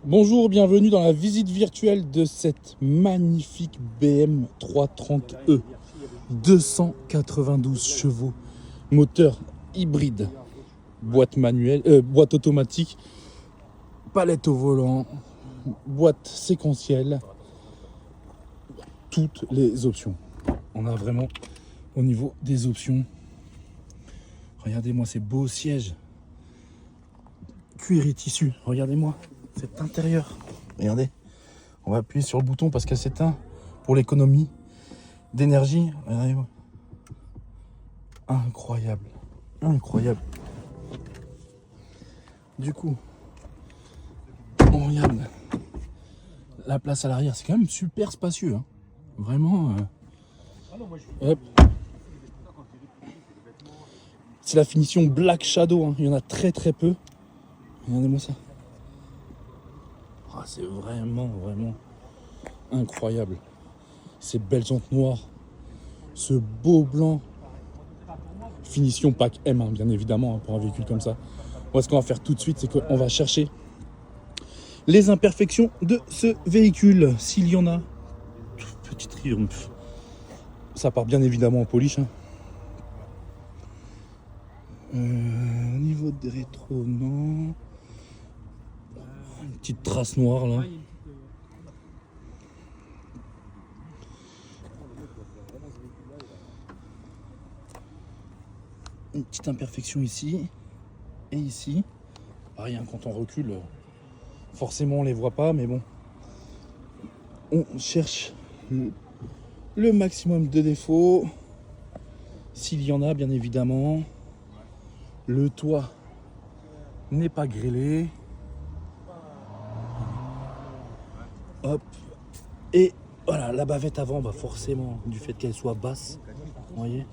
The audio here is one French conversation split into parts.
Bonjour, bienvenue dans la visite virtuelle de cette magnifique BM 330e. 292 chevaux, moteur hybride, boîte manuelle, boîte automatique, palette au volant, boîte séquentielle, toutes les options. On a vraiment au niveau des options. Regardez-moi ces beaux sièges, cuir et tissu. Regardez-moi cet intérieur. Regardez, on va appuyer sur le bouton parce qu'elle s'éteint pour l'économie d'énergie. Regardez-moi. Incroyable, incroyable. Du coup, on regarde la place à l'arrière, c'est quand même super spacieux, hein. Vraiment. Hop. C'est la finition Black Shadow, hein. Il y en a très peu. Regardez-moi ça. Ah, c'est vraiment incroyable. Ces belles jantes noires, ce beau blanc. Finition pack M, hein, bien évidemment, hein, pour un véhicule comme ça. Moi, ce qu'on va faire tout de suite, c'est qu'on va chercher les imperfections de ce véhicule, s'il y en a. Petit triomphe. Ça part bien évidemment en polish, hein. Au niveau des rétros, non. Une petite trace noire là. Une petite imperfection ici et ici. Rien, quand on recule, forcément on les voit pas, mais bon. On cherche le maximum de défauts, s'il y en a bien évidemment. Le toit n'est pas grêlé. Hop. Et voilà, la bavette avant, bah forcément, du fait qu'elle soit basse, vous voyez.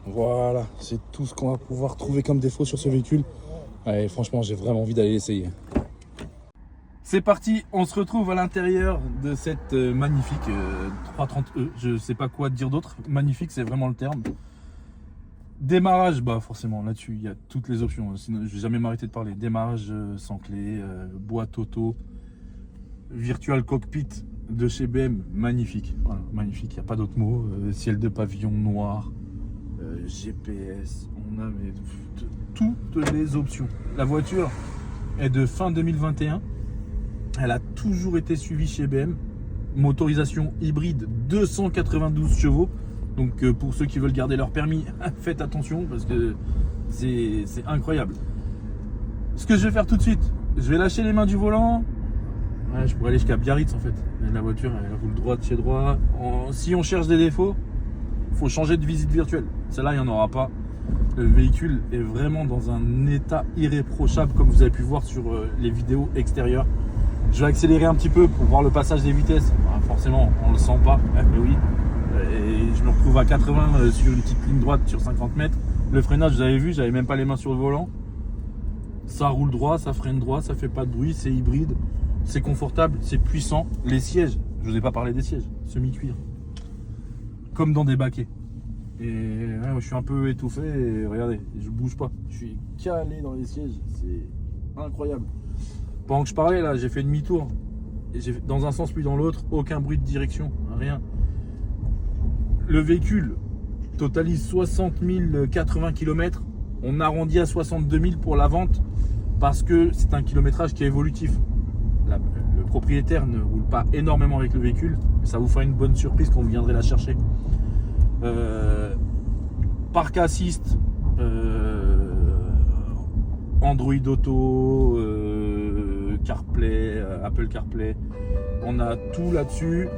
Voilà, c'est tout ce qu'on va pouvoir trouver comme défaut sur ce véhicule. Ouais, franchement, j'ai vraiment envie d'aller l'essayer. C'est parti, on se retrouve à l'intérieur de cette magnifique 330e. Je sais pas quoi dire d'autre. Magnifique, c'est vraiment le terme. Démarrage, bah forcément, là-dessus, il y a toutes les options. Sinon, je vais jamais m'arrêter de parler. Démarrage sans clé, boîte auto, virtual cockpit de chez BM, magnifique. Voilà, magnifique, il n'y a pas d'autre mot. Ciel de pavillon noir, GPS, on a toutes les options. La voiture est de fin 2021. Elle a toujours été suivie chez BM. Motorisation hybride 292 chevaux. Donc pour ceux qui veulent garder leur permis, faites attention parce que c'est incroyable. Ce que je vais faire tout de suite, je vais lâcher les mains du volant. Ouais, je pourrais aller jusqu'à Biarritz en fait. La voiture elle roule droit de chez droit. Si on cherche des défauts, il faut changer de visite virtuelle. Celle-là, il n'y en aura pas. Le véhicule est vraiment dans un état irréprochable comme vous avez pu voir sur les vidéos extérieures. Je vais accélérer un petit peu pour voir le passage des vitesses. Bah, forcément, on ne le sent pas, mais oui. Et je me retrouve à 80 sur une petite ligne droite sur 50 mètres. Le freinage, vous avez vu, j'avais même pas les mains sur le volant. Ça roule droit, ça freine droit, ça fait pas de bruit, c'est hybride, c'est confortable, c'est puissant. Les sièges, je vous ai pas parlé des sièges, semi-cuir. Comme dans des baquets. Et ouais, je suis un peu étouffé et regardez, je bouge pas. Je suis calé dans les sièges, c'est incroyable. Pendant que je parlais là, j'ai fait demi-tour. Dans un sens puis dans l'autre, aucun bruit de direction, rien. Le véhicule totalise 60 080 km. On arrondit à 62 000 pour la vente parce que c'est un kilométrage qui est évolutif. Le propriétaire ne roule pas énormément avec le véhicule, mais ça vous fera une bonne surprise quand vous viendrez la chercher. Parc assist, Android Auto, CarPlay, Apple CarPlay, on a tout là-dessus.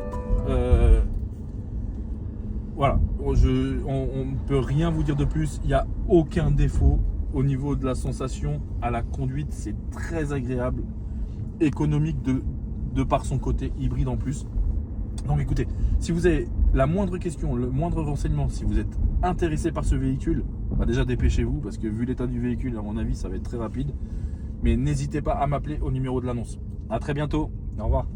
Voilà, on ne peut rien vous dire de plus, il n'y a aucun défaut au niveau de la sensation à la conduite, c'est très agréable, économique de par son côté hybride en plus. Donc écoutez, si vous avez la moindre question, le moindre renseignement, si vous êtes intéressé par ce véhicule, bah déjà dépêchez-vous parce que vu l'état du véhicule, à mon avis, ça va être très rapide. Mais n'hésitez pas à m'appeler au numéro de l'annonce. À très bientôt, au revoir.